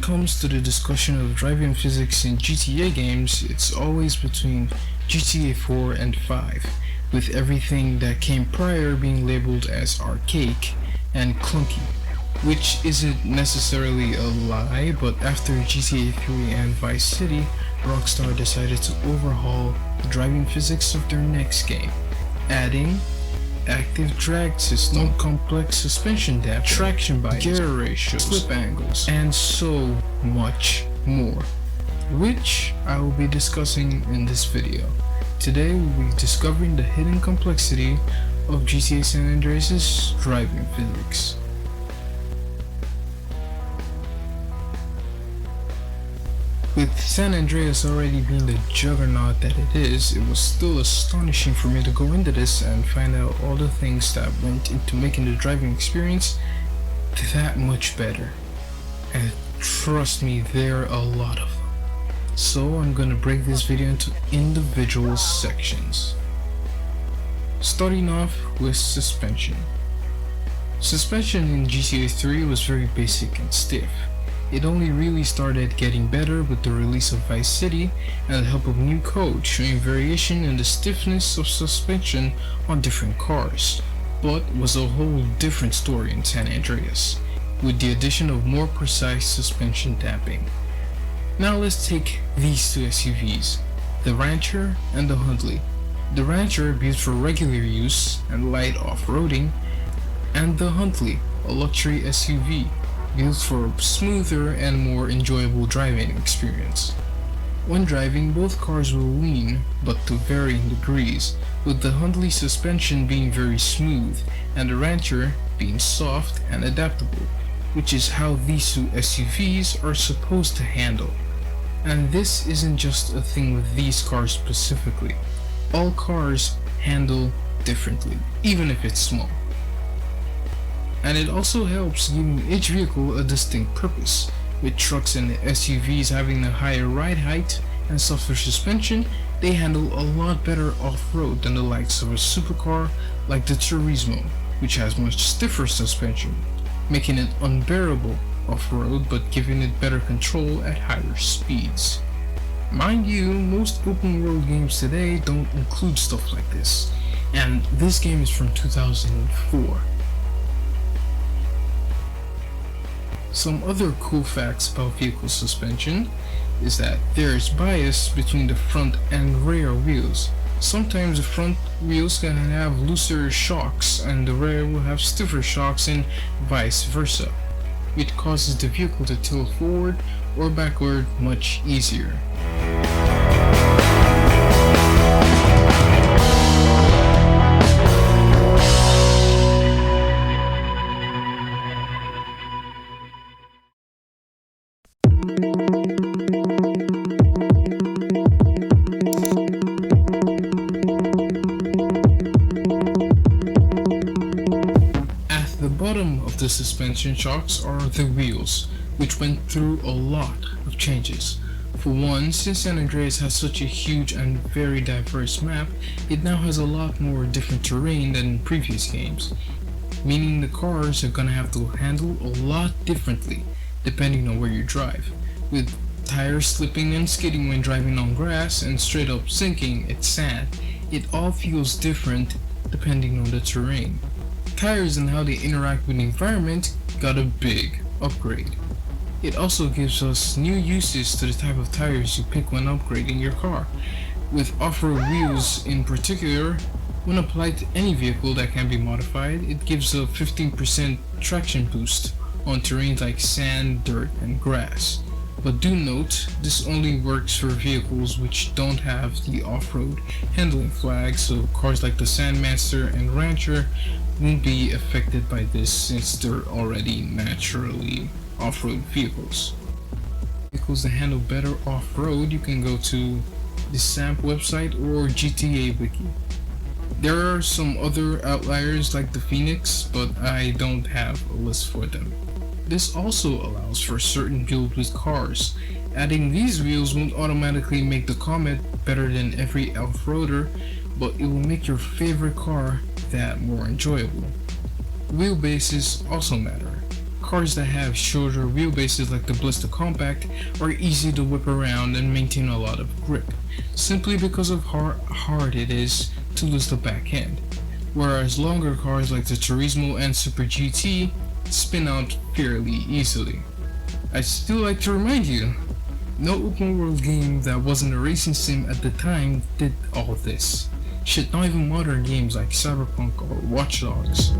comes to the discussion of driving physics in GTA games, it's always between GTA 4 and 5, with everything that came prior being labeled as archaic and clunky, which isn't necessarily a lie, but after GTA 3 and Vice City, Rockstar decided to overhaul the driving physics of their next game, adding active drag system, complex suspension depth, traction bias, gear ratios, slip angles, and so much more, which I will be discussing in this video. Today we'll be discovering the hidden complexity of GTA San Andreas' driving physics. With San Andreas already being the juggernaut that it is, it was still astonishing for me to go into this and find out all the things that went into making the driving experience that much better. And trust me, there are a lot of them. So I'm gonna break this video into individual sections. Starting off with suspension. Suspension in GTA 3 was very basic and stiff. It only really started getting better with the release of Vice City and the help of new code showing variation in the stiffness of suspension on different cars, but was a whole different story in San Andreas, with the addition of more precise suspension damping. Now let's take these two SUVs, the Rancher and the Huntley. The Rancher built for regular use and light off-roading, and the Huntley, a luxury SUV, built for a smoother and more enjoyable driving experience. When driving, both cars will lean, but to varying degrees, with the Huntley suspension being very smooth and the Rancher being soft and adaptable, which is how these two SUVs are supposed to handle. And this isn't just a thing with these cars specifically. All cars handle differently, even if it's small. And it also helps giving each vehicle a distinct purpose, with trucks and SUVs having a higher ride height and softer suspension. They handle a lot better off-road than the likes of a supercar like the Turismo, which has much stiffer suspension, making it unbearable off-road but giving it better control at higher speeds. Mind you, most open-world games today don't include stuff like this, and this game is from 2004. Some other cool facts about vehicle suspension is that there is bias between the front and rear wheels. Sometimes the front wheels can have looser shocks and the rear will have stiffer shocks and vice versa, which causes the vehicle to tilt forward or backward much easier. Bottom of the suspension shocks are the wheels, which went through a lot of changes. For one, since San Andreas has such a huge and very diverse map, it now has a lot more different terrain than in previous games, meaning the cars are gonna have to handle a lot differently depending on where you drive, with tires slipping and skidding when driving on grass and straight up sinking at sand. It all feels different depending on the terrain. Tires and how they interact with the environment got a big upgrade. It also gives us new uses to the type of tires you pick when upgrading your car, with off-road wheels in particular. When applied to any vehicle that can be modified, it gives a 15% traction boost on terrains like sand, dirt, and grass. But do note, this only works for vehicles which don't have the off-road handling flag, so cars like the Sandmaster and Rancher won't be affected by this since they're already naturally off-road vehicles. Vehicles that handle better off-road, you can go to the SAMP website or GTA Wiki. There are some other outliers like the Phoenix, but I don't have a list for them. This also allows for certain builds with cars. Adding these wheels won't automatically make the Comet better than every off-roader, but it will make your favorite car that more enjoyable. Wheelbases also matter. Cars that have shorter wheelbases like the Blister Compact are easy to whip around and maintain a lot of grip, simply because of how hard it is to lose the back end, whereas longer cars like the Turismo and Super GT spin out fairly easily. I'd still like to remind you, no open world game that wasn't a racing sim at the time did all this. Shit, not even modern games like Cyberpunk or Watch Dogs.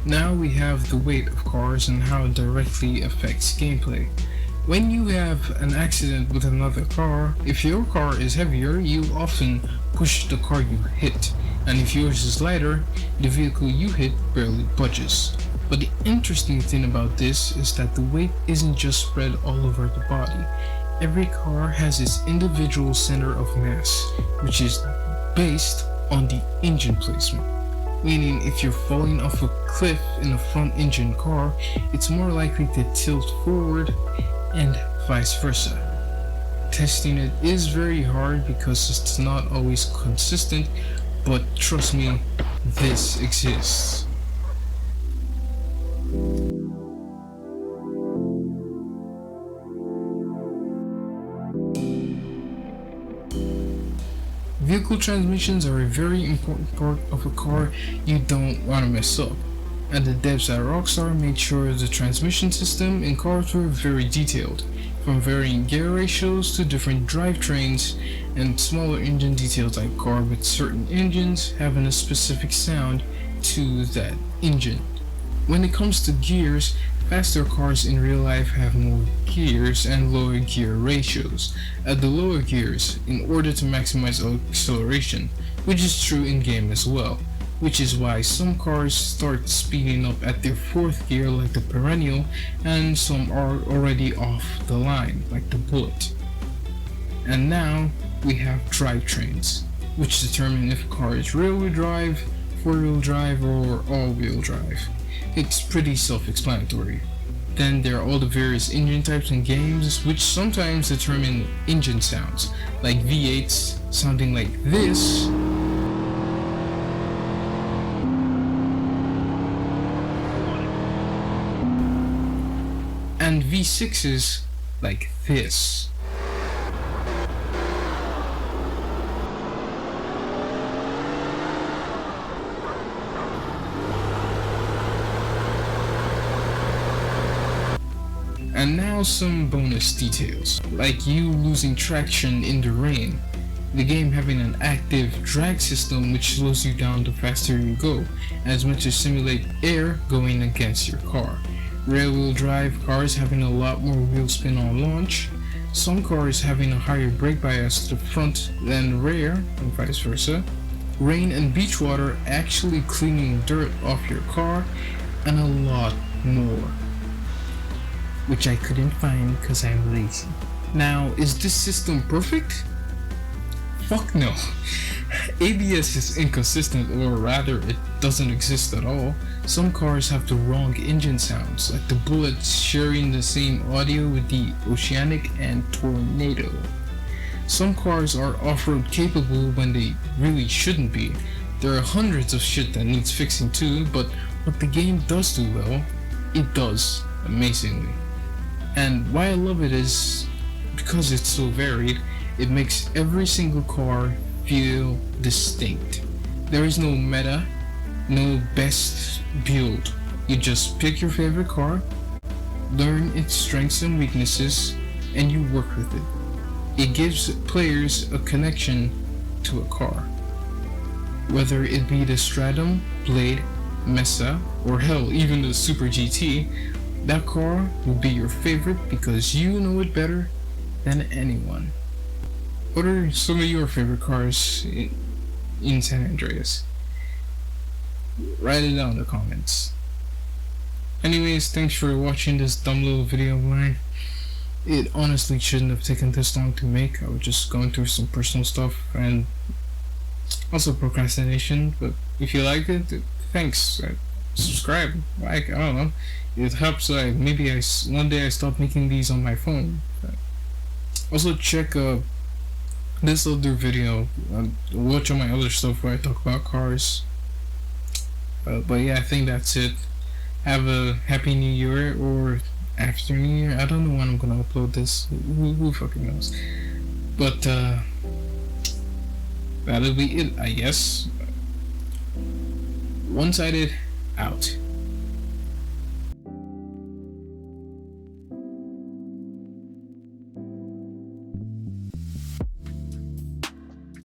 Now we have the weight of cars and how it directly affects gameplay. When you have an accident with another car, if your car is heavier, you often push the car you hit, and if yours is lighter, the vehicle you hit barely budges. But the interesting thing about this is that the weight isn't just spread all over the body. Every car has its individual center of mass, which is based on the engine placement. Meaning, if you're falling off a cliff in a front engine car, it's more likely to tilt forward and vice versa. Testing it is very hard because it's not always consistent, but trust me, this exists. Vehicle transmissions are a very important part of a car you don't want to mess up, and the devs at Rockstar made sure the transmission system in cars were very detailed, from varying gear ratios to different drivetrains and smaller engine details like car with certain engines having a specific sound to that engine. When it comes to gears, faster cars in real life have more gears and lower gear ratios at the lower gears in order to maximize acceleration, which is true in game as well, which is why some cars start speeding up at their fourth gear like the Perennial, and some are already off the line like the Bullet. And now we have drivetrains, which determine if a car is rear-wheel drive, four-wheel drive, or all-wheel drive. It's pretty self-explanatory. Then there are all the various engine types in games, which sometimes determine engine sounds, like V8s sounding like this, and V6s like this. And now some bonus details, like you losing traction in the rain, the game having an active drag system which slows you down the faster you go, as meant to simulate air going against your car. Rear-wheel drive cars having a lot more wheel spin on launch, some cars having a higher brake bias to the front than rear, and vice versa. Rain and beach water actually cleaning dirt off your car, and a lot more, which I couldn't find because I'm lazy. Now, is this system perfect? Fuck no. ABS is inconsistent, or rather it doesn't exist at all. Some cars have the wrong engine sounds, like the Bullet sharing the same audio with the Oceanic and Tornado. Some cars are off-road capable when they really shouldn't be. There are hundreds of shit that needs fixing too, but what the game does do well, it does amazingly. And why I love it is because it's so varied, it makes every single car feel distinct. There is no meta, no best build. You just pick your favorite car, learn its strengths and weaknesses, and you work with it. It gives players a connection to a car. Whether it be the Stratum, Blade, Mesa, or hell, even the Super GT, that car will be your favorite because you know it better than anyone. What are some of your favorite cars in San Andreas? Write it down in the comments. Anyways, thanks for watching this dumb little video of mine. It honestly shouldn't have taken this long to make. I was just going through some personal stuff and also procrastination, but if you liked it, thanks. Subscribe, like, I don't know. It helps. Maybe one day I stop making these on my phone. Also check this other video. Watch all my other stuff where I talk about cars. But yeah, I think that's it. Have a happy new year or after new year. I don't know when I'm gonna upload this. Who fucking knows? But that'll be it, I guess. One-sided out.